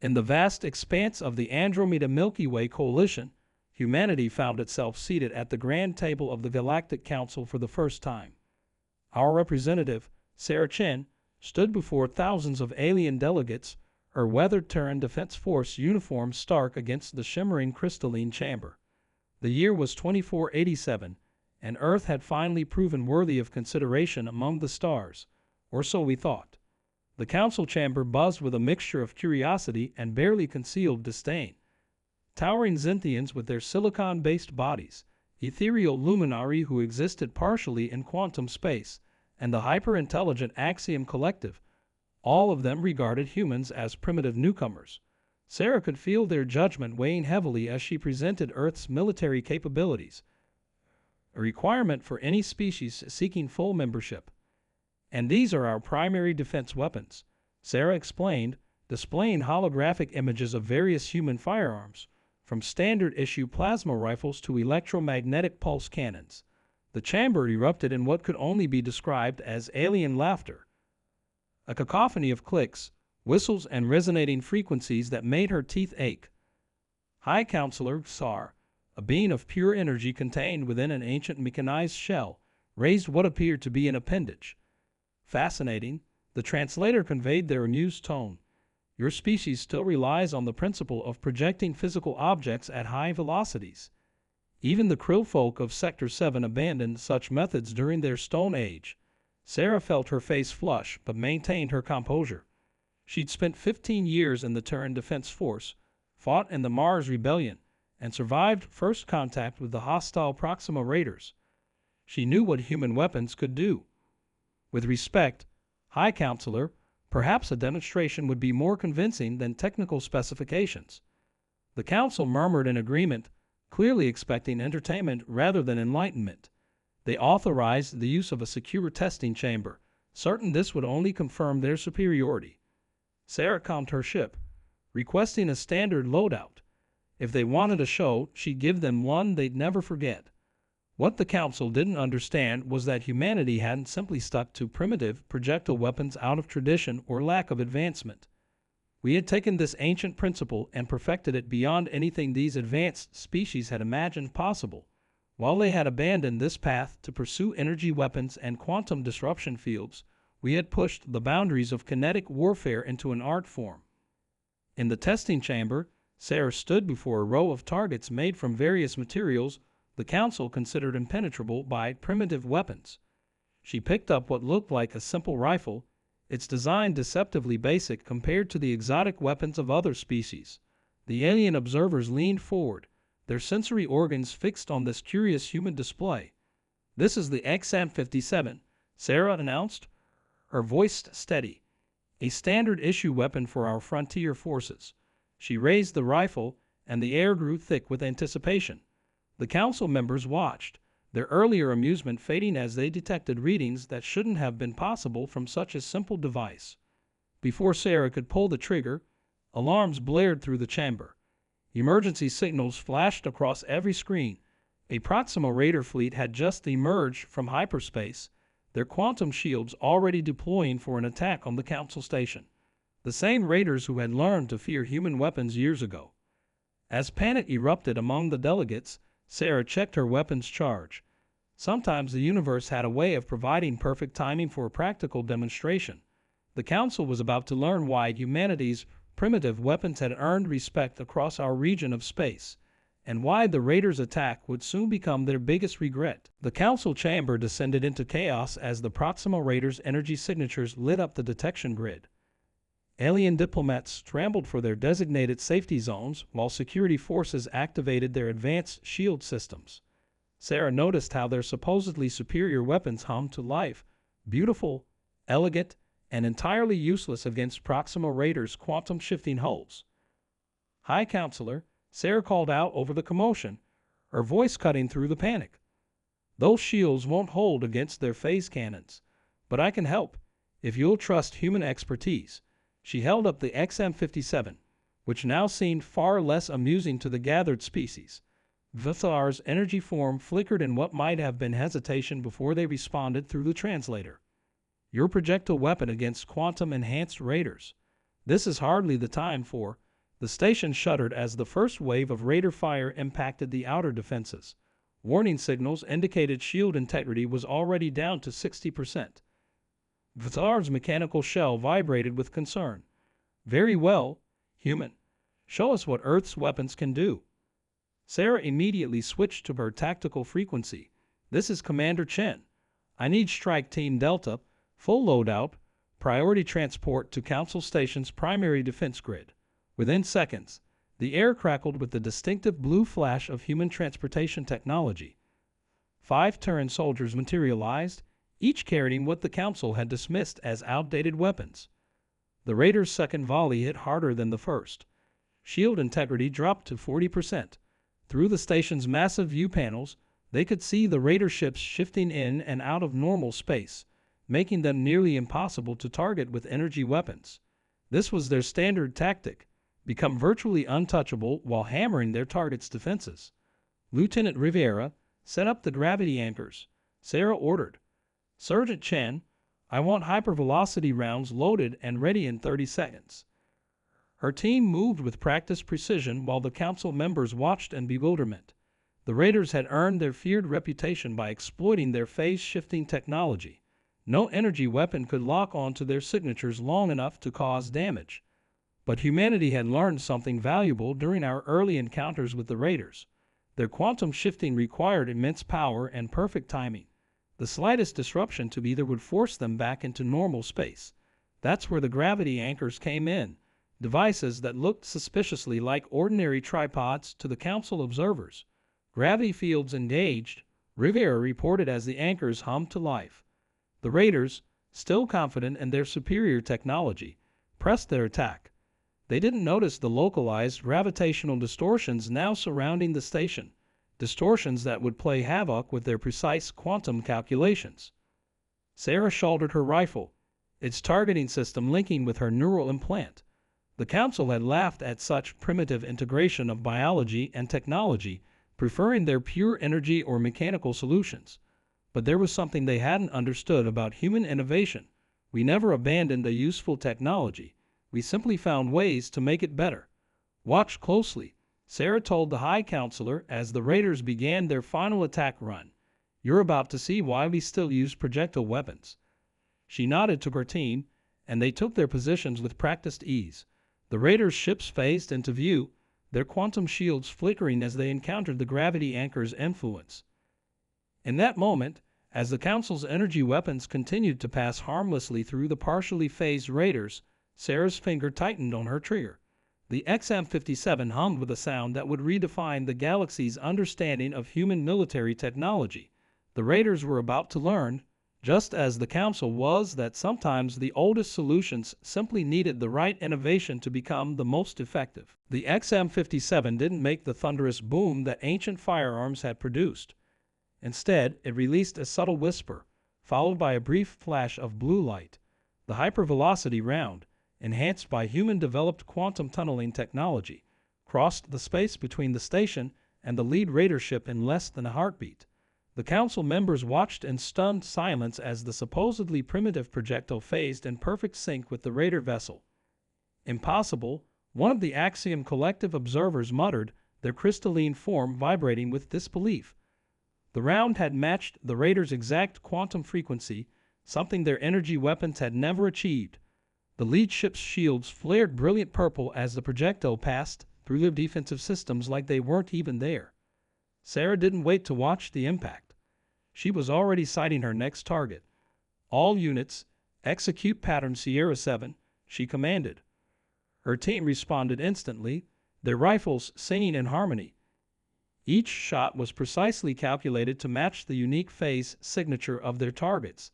In the vast expanse of the Andromeda Milky Way coalition, humanity found itself seated at the grand table of the Galactic Council for the first time. Our representative, Sarah Chen, stood before thousands of alien delegates, her weathered Terran Defense Force uniform stark against the shimmering crystalline chamber. The year was 2487, and Earth had finally proven worthy of consideration among the stars, or so we thought. The council chamber buzzed with a mixture of curiosity and barely concealed disdain. Towering Xinthians with their silicon-based bodies, ethereal luminari who existed partially in quantum space, and the hyper-intelligent Axiom Collective, all of them regarded humans as primitive newcomers. Sarah could feel their judgment weighing heavily as she presented Earth's military capabilities, a requirement for any species seeking full membership. And these are our primary defense weapons, Sarah explained, displaying holographic images of various human firearms, from standard-issue plasma rifles to electromagnetic pulse cannons. The chamber erupted in what could only be described as alien laughter, a cacophony of clicks, whistles, and resonating frequencies that made her teeth ache. High Counselor Sar, a being of pure energy contained within an ancient mechanized shell, raised what appeared to be an appendage. Fascinating, the translator conveyed their amused tone. Your species still relies on the principle of projecting physical objects at high velocities. Even the krill folk of Sector 7 abandoned such methods during their Stone Age. Sarah felt her face flush but maintained her composure. She'd spent 15 years in the Terran Defense Force, fought in the Mars Rebellion, and survived first contact with the hostile Proxima Raiders. She knew what human weapons could do. With respect, High Counselor, perhaps a demonstration would be more convincing than technical specifications. The Council murmured in agreement, clearly expecting entertainment rather than enlightenment. They authorized the use of a secure testing chamber, certain this would only confirm their superiority. Sarah calmed her ship, requesting a standard loadout. If they wanted a show, she'd give them one they'd never forget. What the Council didn't understand was that humanity hadn't simply stuck to primitive projectile weapons out of tradition or lack of advancement. We had taken this ancient principle and perfected it beyond anything these advanced species had imagined possible. While they had abandoned this path to pursue energy weapons and quantum disruption fields, we had pushed the boundaries of kinetic warfare into an art form. In the testing chamber, Sarah stood before a row of targets made from various materials the Council considered impenetrable by primitive weapons. She picked up what looked like a simple rifle, its design deceptively basic compared to the exotic weapons of other species. The alien observers leaned forward, their sensory organs fixed on this curious human display. "This is the XM-57, Sarah announced, her voice steady. "A standard-issue weapon for our frontier forces." She raised the rifle, and the air grew thick with anticipation. The Council members watched, their earlier amusement fading as they detected readings that shouldn't have been possible from such a simple device. Before Sarah could pull the trigger, alarms blared through the chamber. Emergency signals flashed across every screen. A Proxima Raider fleet had just emerged from hyperspace, their quantum shields already deploying for an attack on the Council station. The same raiders who had learned to fear human weapons years ago. As panic erupted among the delegates, Sarah checked her weapons charge. Sometimes the universe had a way of providing perfect timing for a practical demonstration. The Council was about to learn why humanity's primitive weapons had earned respect across our region of space, and why the Raiders' attack would soon become their biggest regret. The Council chamber descended into chaos as the Proxima Raiders' energy signatures lit up the detection grid. Alien diplomats scrambled for their designated safety zones while security forces activated their advanced shield systems. Sarah noticed how their supposedly superior weapons hummed to life, beautiful, elegant, and entirely useless against Proxima Raiders' quantum-shifting hulls. "High Counselor," Sarah called out over the commotion, her voice cutting through the panic. "Those shields won't hold against their phase cannons, but I can help, if you'll trust human expertise." She held up the XM-57, which now seemed far less amusing to the gathered species. Vithar's energy form flickered in what might have been hesitation before they responded through the translator. "Your projectile weapon against quantum-enhanced raiders. This is hardly the time for," The station shuddered as the first wave of Raider fire impacted the outer defenses. Warning signals indicated shield integrity was already down to 60%. Vitar's mechanical shell vibrated with concern. "Very well, human. Show us what Earth's weapons can do." Sarah immediately switched to her tactical frequency. "This is Commander Chen. I need Strike Team Delta, full loadout, priority transport to Council Station's primary defense grid." Within seconds, the air crackled with the distinctive blue flash of human transportation technology. 5 Terran soldiers materialized, each carrying what the Council had dismissed as outdated weapons. The Raiders' second volley hit harder than the first. Shield integrity dropped to 40%. Through the station's massive view panels, they could see the Raider ships shifting in and out of normal space, making them nearly impossible to target with energy weapons. This was their standard tactic: become virtually untouchable while hammering their target's defenses. "Lieutenant Rivera, set up the gravity anchors," Sarah ordered. "Sergeant Chen, I want hypervelocity rounds loaded and ready in 30 seconds. Her team moved with practiced precision while the Council members watched in bewilderment. The Raiders had earned their feared reputation by exploiting their phase-shifting technology. No energy weapon could lock onto their signatures long enough to cause damage. But humanity had learned something valuable during our early encounters with the Raiders. Their quantum shifting required immense power and perfect timing. The slightest disruption to either would force them back into normal space. That's where the gravity anchors came in, devices that looked suspiciously like ordinary tripods to the Council observers. Gravity fields engaged, Rivera reported as the anchors hummed to life. The Raiders, still confident in their superior technology, pressed their attack. They didn't notice the localized gravitational distortions now surrounding the station, distortions that would play havoc with their precise quantum calculations. Sarah shouldered her rifle, its targeting system linking with her neural implant. The Council had laughed at such primitive integration of biology and technology, preferring their pure energy or mechanical solutions. But there was something they hadn't understood about human innovation. We never abandoned a useful technology. We simply found ways to make it better. "Watch closely," Sarah told the High Counselor as the Raiders began their final attack run. "You're about to see why we still use projectile weapons." She nodded to her team, and they took their positions with practiced ease. The Raiders' ships phased into view, their quantum shields flickering as they encountered the gravity anchor's influence. In that moment, as the Council's energy weapons continued to pass harmlessly through the partially phased Raiders, Sarah's finger tightened on her trigger. The XM-57 hummed with a sound that would redefine the galaxy's understanding of human military technology. The Raiders were about to learn, just as the Council was, that sometimes the oldest solutions simply needed the right innovation to become the most effective. The XM-57 didn't make the thunderous boom that ancient firearms had produced. Instead, it released a subtle whisper, followed by a brief flash of blue light. The hypervelocity round, enhanced by human-developed quantum tunneling technology, crossed the space between the station and the lead Raider ship in less than a heartbeat. The Council members watched in stunned silence as the supposedly primitive projectile phased in perfect sync with the Raider vessel. "Impossible," one of the Axiom Collective observers muttered, their crystalline form vibrating with disbelief. The round had matched the Raiders' exact quantum frequency, something their energy weapons had never achieved. The lead ship's shields flared brilliant purple as the projectile passed through their defensive systems like they weren't even there. Sarah didn't wait to watch the impact. She was already sighting her next target. "All units, execute pattern Sierra 7, she commanded. Her team responded instantly, their rifles singing in harmony. Each shot was precisely calculated to match the unique phase signature of their targets,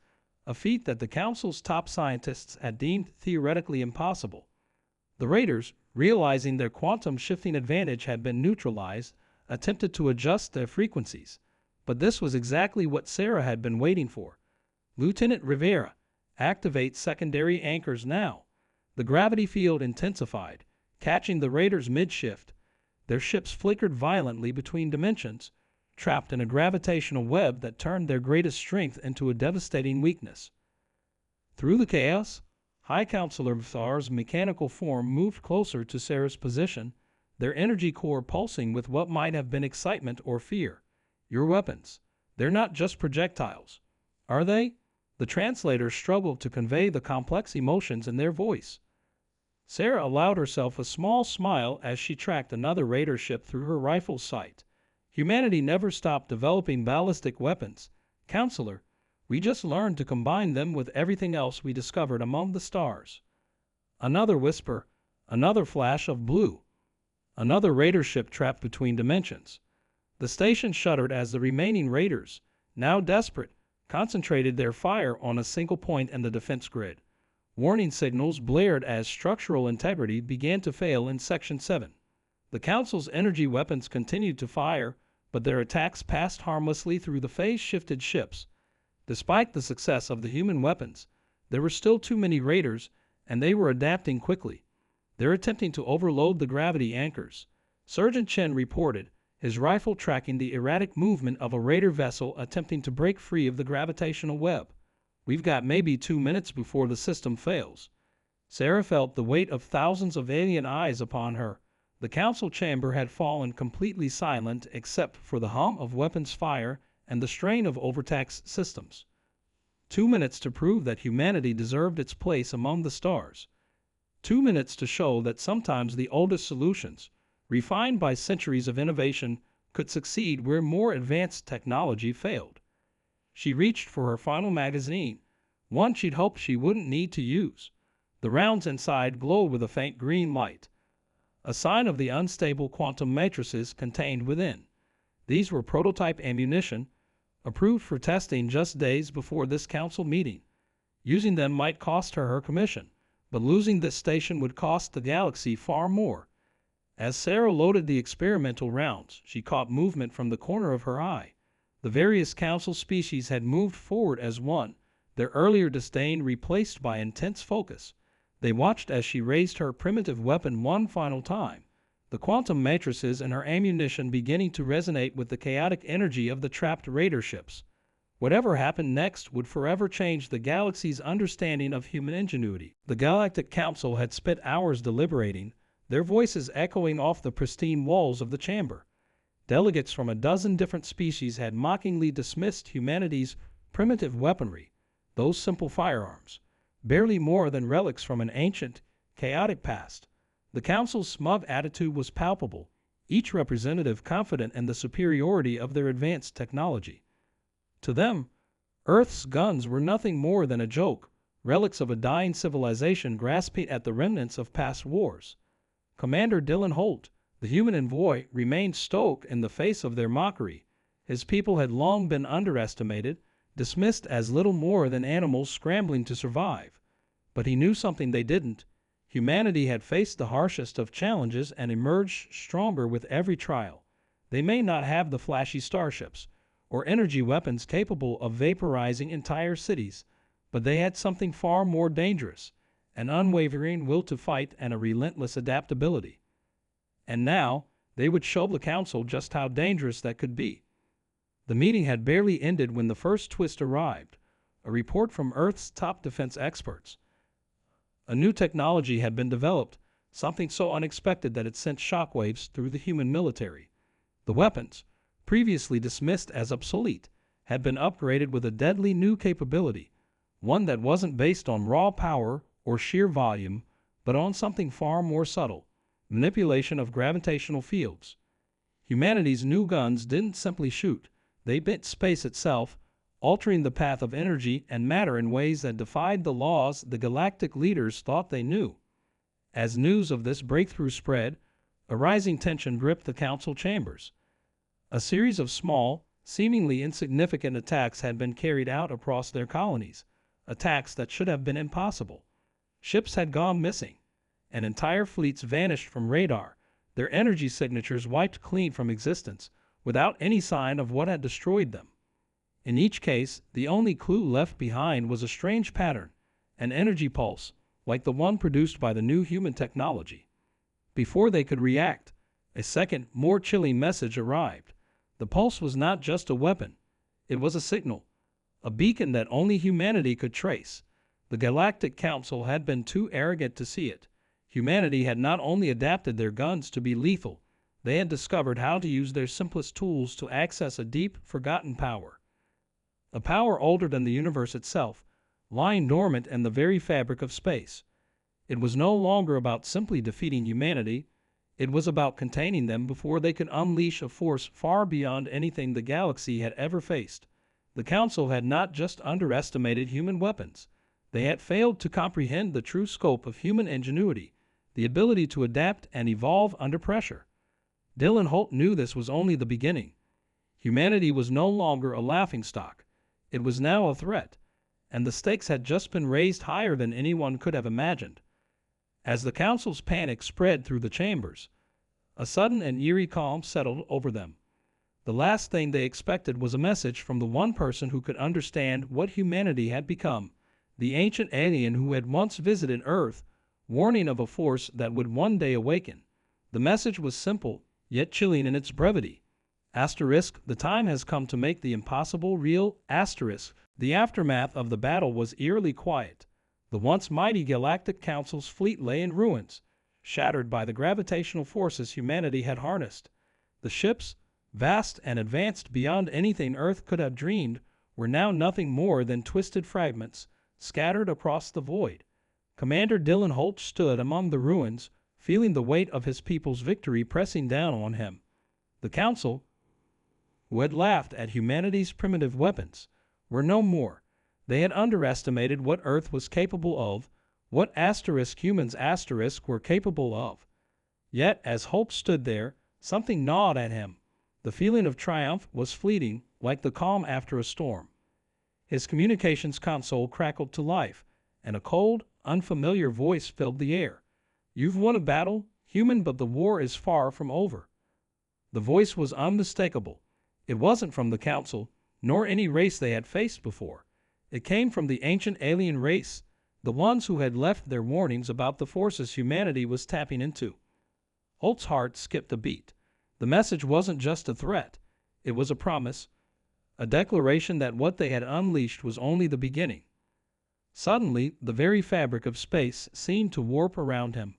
a feat that the Council's top scientists had deemed theoretically impossible. The Raiders, realizing their quantum shifting advantage had been neutralized, attempted to adjust their frequencies. But this was exactly what Sarah had been waiting for. "Lieutenant Rivera, activate secondary anchors now." The gravity field intensified, catching the Raiders mid-shift. Their ships flickered violently between dimensions, trapped in a gravitational web that turned their greatest strength into a devastating weakness. Through the chaos, High Counselor Vthar's mechanical form moved closer to Sarah's position, their energy core pulsing with what might have been excitement or fear. Your weapons. They're not just projectiles, are they? The translator struggled to convey the complex emotions in their voice. Sarah allowed herself a small smile as she tracked another raider ship through her rifle's sight. Humanity never stopped developing ballistic weapons. Counselor, we just learned to combine them with everything else we discovered among the stars. Another whisper, another flash of blue. Another raider ship trapped between dimensions. The station shuddered as the remaining raiders, now desperate, concentrated their fire on a single point in the defense grid. Warning signals blared as structural integrity began to fail in Section 7. The Council's energy weapons continued to fire, but their attacks passed harmlessly through the phase-shifted ships. Despite the success of the human weapons, there were still too many raiders, and they were adapting quickly. They're attempting to overload the gravity anchors. Sergeant Chen reported, his rifle tracking the erratic movement of a raider vessel attempting to break free of the gravitational web. We've got maybe 2 minutes before the system fails. Sarah felt the weight of thousands of alien eyes upon her. The council chamber had fallen completely silent except for the hum of weapons fire and the strain of overtaxed systems. 2 minutes to prove that humanity deserved its place among the stars. 2 minutes to show that sometimes the oldest solutions, refined by centuries of innovation, could succeed where more advanced technology failed. She reached for her final magazine, one she'd hoped she wouldn't need to use. The rounds inside glowed with a faint green light, a sign of the unstable quantum matrices contained within. These were prototype ammunition, approved for testing just days before this council meeting. Using them might cost her commission, but losing this station would cost the galaxy far more. As Sarah loaded the experimental rounds, she caught movement from the corner of her eye. The various council species had moved forward as one, their earlier disdain replaced by intense focus. They watched as she raised her primitive weapon one final time, the quantum matrices in her ammunition beginning to resonate with the chaotic energy of the trapped raider ships. Whatever happened next would forever change the galaxy's understanding of human ingenuity. The Galactic Council had spent hours deliberating, their voices echoing off the pristine walls of the chamber. Delegates from a dozen different species had mockingly dismissed humanity's primitive weaponry, those simple firearms, barely more than relics from an ancient, chaotic past. The council's smug attitude was palpable, each representative confident in the superiority of their advanced technology. To them, Earth's guns were nothing more than a joke, relics of a dying civilization grasping at the remnants of past wars. Commander Dylan Holt, the human envoy, remained stoic in the face of their mockery. His people had long been underestimated, dismissed as little more than animals scrambling to survive. But he knew something they didn't. Humanity had faced the harshest of challenges and emerged stronger with every trial. They may not have the flashy starships or energy weapons capable of vaporizing entire cities, but they had something far more dangerous, an unwavering will to fight and a relentless adaptability. And now, they would show the council just how dangerous that could be. The meeting had barely ended when the first twist arrived, a report from Earth's top defense experts. A new technology had been developed, something so unexpected that it sent shockwaves through the human military. The weapons, previously dismissed as obsolete, had been upgraded with a deadly new capability, one that wasn't based on raw power or sheer volume, but on something far more subtle, manipulation of gravitational fields. Humanity's new guns didn't simply shoot, they bent space itself, altering the path of energy and matter in ways that defied the laws the galactic leaders thought they knew. As news of this breakthrough spread, a rising tension gripped the council chambers. A series of small, seemingly insignificant attacks had been carried out across their colonies, attacks that should have been impossible. Ships had gone missing, and entire fleets vanished from radar, their energy signatures wiped clean from existence, without any sign of what had destroyed them. In each case, the only clue left behind was a strange pattern, an energy pulse, like the one produced by the new human technology. Before they could react, a second, more chilling message arrived. The pulse was not just a weapon, it was a signal, a beacon that only humanity could trace. The Galactic Council had been too arrogant to see it. Humanity had not only adapted their guns to be lethal, they had discovered how to use their simplest tools to access a deep, forgotten power. A power older than the universe itself, lying dormant in the very fabric of space. It was no longer about simply defeating humanity, it was about containing them before they could unleash a force far beyond anything the galaxy had ever faced. The Council had not just underestimated human weapons, they had failed to comprehend the true scope of human ingenuity, the ability to adapt and evolve under pressure. Dylan Holt knew this was only the beginning. Humanity was no longer a laughingstock, it was now a threat, and the stakes had just been raised higher than anyone could have imagined. As the Council's panic spread through the chambers, a sudden and eerie calm settled over them. The last thing they expected was a message from the one person who could understand what humanity had become, the ancient alien who had once visited Earth, warning of a force that would one day awaken. The message was simple, yet chilling in its brevity. Asterisk, the time has come to make the impossible real. Asterisk, the aftermath of the battle was eerily quiet. The once mighty Galactic Council's fleet lay in ruins, shattered by the gravitational forces humanity had harnessed. The ships, vast and advanced beyond anything Earth could have dreamed, were now nothing more than twisted fragments, scattered across the void. Commander Dylan Holt stood among the ruins, feeling the weight of his people's victory pressing down on him. The Council, who had laughed at humanity's primitive weapons, were no more. They had underestimated what Earth was capable of, what humans were capable of. Yet, as Holt stood there, something gnawed at him. The feeling of triumph was fleeting, like the calm after a storm. His communications console crackled to life, and a cold, unfamiliar voice filled the air. "You've won a battle, human, but the war is far from over." The voice was unmistakable. It wasn't from the Council, nor any race they had faced before. It came from the ancient alien race, the ones who had left their warnings about the forces humanity was tapping into. Holt's heart skipped a beat. The message wasn't just a threat. It was a promise, a declaration that what they had unleashed was only the beginning. Suddenly, the very fabric of space seemed to warp around him.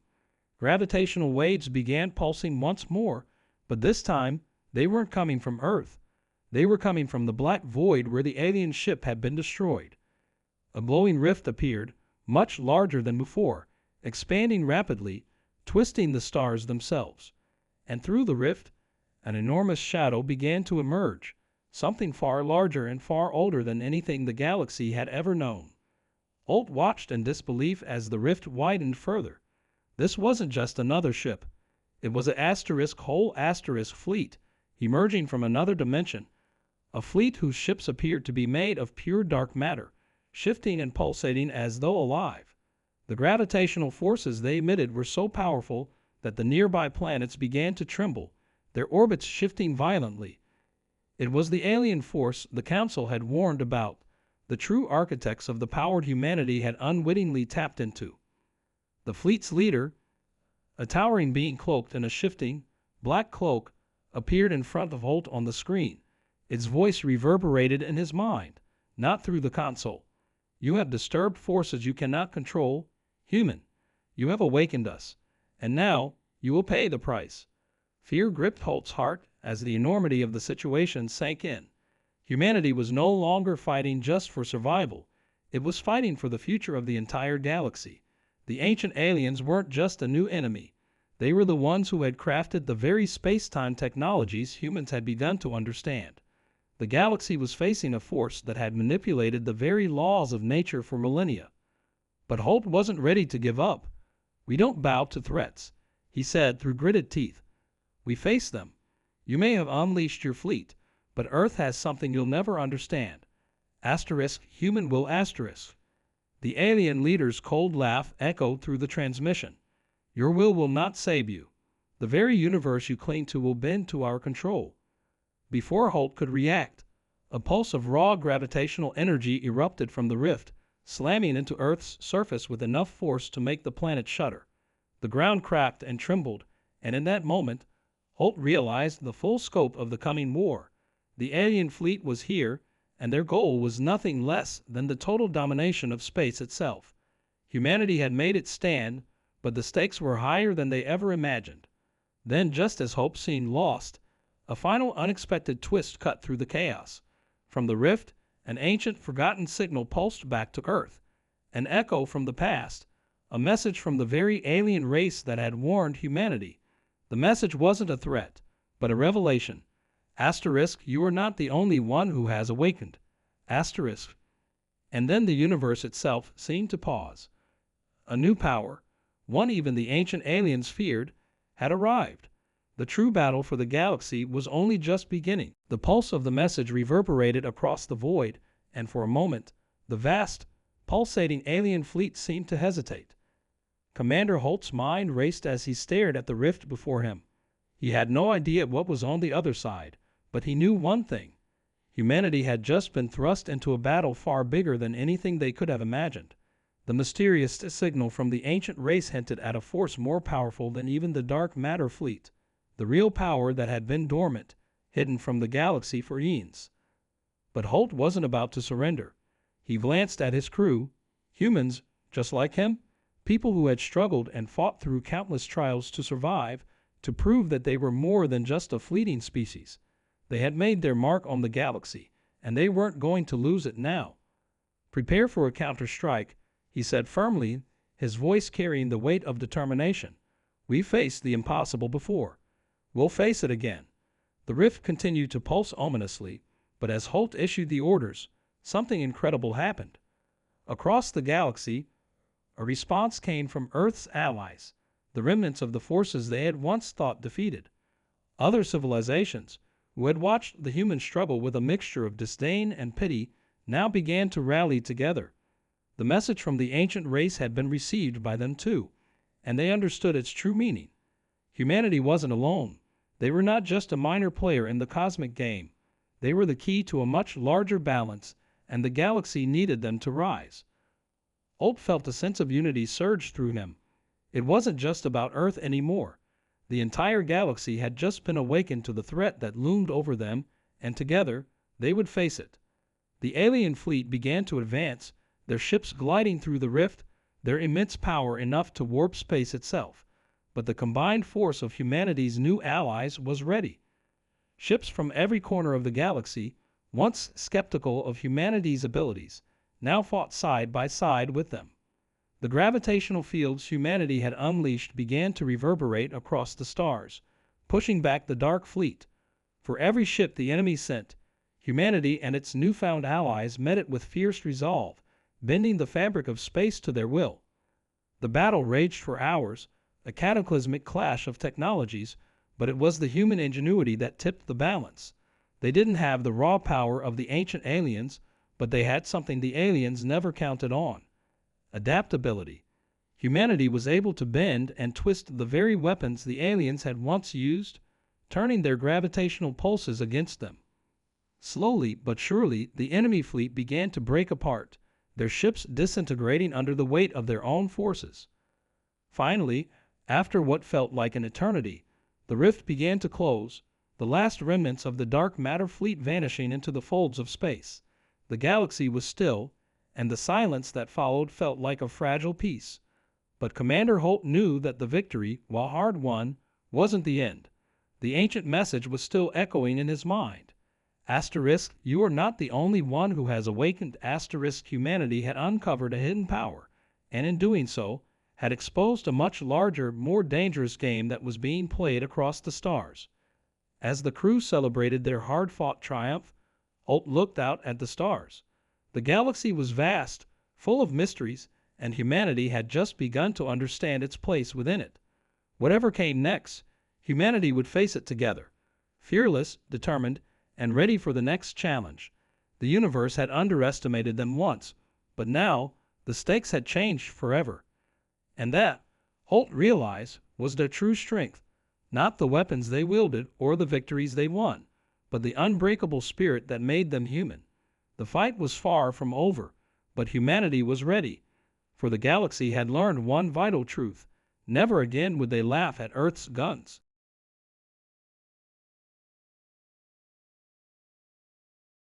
Gravitational waves began pulsing once more, but this time they weren't coming from Earth. They were coming from the black void where the alien ship had been destroyed. A glowing rift appeared, much larger than before, expanding rapidly, twisting the stars themselves. And through the rift, an enormous shadow began to emerge, something far larger and far older than anything the galaxy had ever known. Holt watched in disbelief as the rift widened further. This wasn't just another ship. It was a whole fleet, emerging from another dimension. A fleet whose ships appeared to be made of pure dark matter, shifting and pulsating as though alive. The gravitational forces they emitted were so powerful that the nearby planets began to tremble, their orbits shifting violently. It was the alien force the Council had warned about, the true architects of the powered humanity had unwittingly tapped into. The fleet's leader, a towering being cloaked in a shifting, black cloak, appeared in front of Holt on the screen. Its voice reverberated in his mind, not through the console. "You have disturbed forces you cannot control, human. You have awakened us, and now you will pay the price." Fear gripped Holt's heart as the enormity of the situation sank in. Humanity was no longer fighting just for survival. It was fighting for the future of the entire galaxy. The ancient aliens weren't just a new enemy. They were the ones who had crafted the very space-time technologies humans had begun to understand. The galaxy was facing a force that had manipulated the very laws of nature for millennia. But Holt wasn't ready to give up. "We don't bow to threats," he said through gritted teeth. "We face them. You may have unleashed your fleet, but Earth has something you'll never understand. Human will *. The alien leader's cold laugh echoed through the transmission. "Your will not save you. The very universe you cling to will bend to our control." Before Holt could react, a pulse of raw gravitational energy erupted from the rift, slamming into Earth's surface with enough force to make the planet shudder. The ground cracked and trembled, and in that moment, Holt realized the full scope of the coming war. The alien fleet was here, and their goal was nothing less than the total domination of space itself. Humanity had made its stand, but the stakes were higher than they ever imagined. Then, just as hope seemed lost, a final unexpected twist cut through the chaos. From the rift, an ancient, forgotten signal pulsed back to Earth. An echo from the past, a message from the very alien race that had warned humanity. The message wasn't a threat, but a revelation. Asterisk, you are not the only one who has awakened. Asterisk. And then the universe itself seemed to pause. A new power, one even the ancient aliens feared, had arrived. The true battle for the galaxy was only just beginning. The pulse of the message reverberated across the void, and for a moment, the vast, pulsating alien fleet seemed to hesitate. Commander Holt's mind raced as he stared at the rift before him. He had no idea what was on the other side, but he knew one thing. Humanity had just been thrust into a battle far bigger than anything they could have imagined. The mysterious signal from the ancient race hinted at a force more powerful than even the dark matter fleet. The real power that had been dormant, hidden from the galaxy for eons. But Holt wasn't about to surrender. He glanced at his crew, humans just like him, people who had struggled and fought through countless trials to survive, to prove that they were more than just a fleeting species. They had made their mark on the galaxy, and they weren't going to lose it now. Prepare for a counter-strike, he said firmly, his voice carrying the weight of determination. We faced the impossible before. We'll face it again. The rift continued to pulse ominously, but as Holt issued the orders, something incredible happened. Across the galaxy, a response came from Earth's allies, the remnants of the forces they had once thought defeated. Other civilizations, who had watched the human struggle with a mixture of disdain and pity, now began to rally together. The message from the ancient race had been received by them too, and they understood its true meaning. Humanity wasn't alone. They were not just a minor player in the cosmic game. They were the key to a much larger balance, and the galaxy needed them to rise. Holt felt a sense of unity surge through him. It wasn't just about Earth anymore. The entire galaxy had just been awakened to the threat that loomed over them, and together, they would face it. The alien fleet began to advance, their ships gliding through the rift, their immense power enough to warp space itself. But the combined force of humanity's new allies was ready. Ships from every corner of the galaxy, once skeptical of humanity's abilities, now fought side by side with them. The gravitational fields humanity had unleashed began to reverberate across the stars, pushing back the dark fleet. For every ship the enemy sent, humanity and its newfound allies met it with fierce resolve, bending the fabric of space to their will. The battle raged for hours, a cataclysmic clash of technologies, but it was the human ingenuity that tipped the balance. They didn't have the raw power of the ancient aliens, but they had something the aliens never counted on: adaptability. Humanity was able to bend and twist the very weapons the aliens had once used, turning their gravitational pulses against them. Slowly but surely, the enemy fleet began to break apart, their ships disintegrating under the weight of their own forces. Finally, after what felt like an eternity, the rift began to close, the last remnants of the dark matter fleet vanishing into the folds of space. The galaxy was still, and the silence that followed felt like a fragile peace. But Commander Holt knew that the victory, while hard-won, wasn't the end. The ancient message was still echoing in his mind. Asterisk, you are not the only one who has awakened. Asterisk, humanity had uncovered a hidden power, and in doing so, had exposed a much larger, more dangerous game that was being played across the stars. As the crew celebrated their hard-fought triumph, Holt looked out at the stars. The galaxy was vast, full of mysteries, and humanity had just begun to understand its place within it. Whatever came next, humanity would face it together, fearless, determined, and ready for the next challenge. The universe had underestimated them once, but now the stakes had changed forever. And that, Holt realized, was their true strength, not the weapons they wielded or the victories they won, but the unbreakable spirit that made them human. The fight was far from over, but humanity was ready, for the galaxy had learned one vital truth: never again would they laugh at Earth's guns.